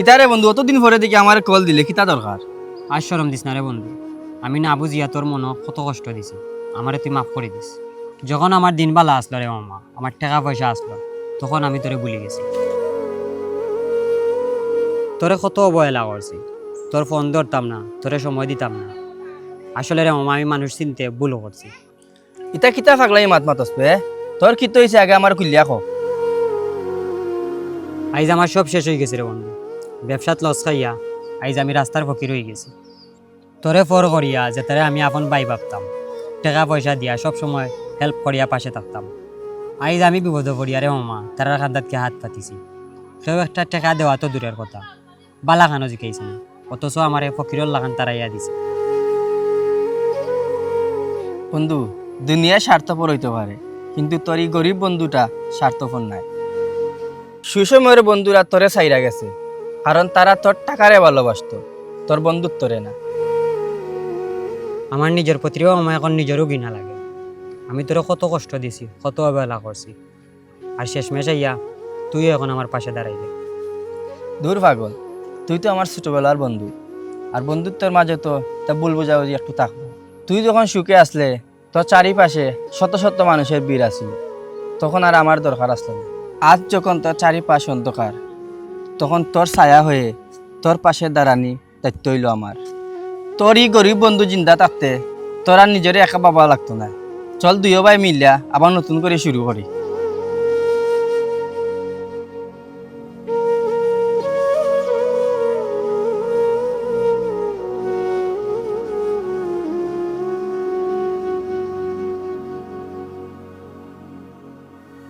কিতারে বন্ধু অতদিন পরে দেখি আমার কল দিলে কিতা দরকার? আর শরম দিস না রে বন্ধু। আমি না বুঝিয়া তোর মন কত কষ্ট দিছি, আমারে তুই মাফ করে দিস। যখন আমার দিন বালা আসলো রে মামা, আমার টাকা পয়সা আসলো, তখন আমি তোরে ভুলে গেছি। তোরে কত অবহেলা করছি, তোর ফোন ধরতাম না, তোরে সময় দিতাম না। আসলে রে মামা আমি মানুষ চিনতে ভুল করছি। ইতা কিতা ফাগলাই মাত মাতস বে? তোর কিতো হইছে আগে আমার কুলিয়া ক। আইজ আমার সব শেষ হয়ে গেছে রে বন্ধু। ব্যবসাত লস খাইয়া আইজ আমি রাস্তার ফকির হয়ে গেছি। তোরে ফর করিয়া যে তারে আমি আপন বাই ভাবতাম, টাকা পয়সা দিয়া সব সময় হেল্প করিয়া পাশে থাকতাম। আইজ আমি বিপদ পড়িয়া রে মামা তারার খান্দাতকে হাত পাতিছি। কেউ একটা টাকা দেওয়া তো দূরের কথা, বালা খানো জিকাইছে না, অথচ আমার ফকিরর লাগান তারাইয়া দিছে। বন্ধু, দুনিয়া স্বার্থপর হইতে পারে, কিন্তু তোর এই গরিব বন্ধুটা স্বার্থপর নাই। সুসময়ের বন্ধুরা তোরে চাইরা গেছে, কারণ তারা তোর টাকারে ভালোবাসতো, তোর বন্ধুত্বরে না। আমার নিজের প্রতিও আমার এখন নিজেরও ঘৃণা লাগে। আমি তোরে কত কষ্ট দিছি, কত অবহেলা করছি, আর শেষমেশ আইয়া তুই এখন আমার পাশে দাঁড়াইলে। দূর পাগল, তুই তো আমার ছোটবেলার বন্ধু, আর বন্ধুত্বের মাঝে তো তা ভুল বোঝাবুঝি একটু থাকবো। তুই যখন সুখে আসলে তোর চারিপাশে শত শত মানুষের ভিড় আসিল, তখন আর আমার দরকার আসলো না। আজ যখন তোর চারিপাশ অন্ধকার, তখন তোর ছায়া হয়ে তোর পাশে দাঁড়ানি দায়িত্ব হইল আমার। তোর এই গরিব বন্ধু জিন্দা থাকতে তোর আর নিজেরই একা বাবা লাগতো না। চল দুইও ভাই মিলিয়া আবার নতুন করে শুরু করি।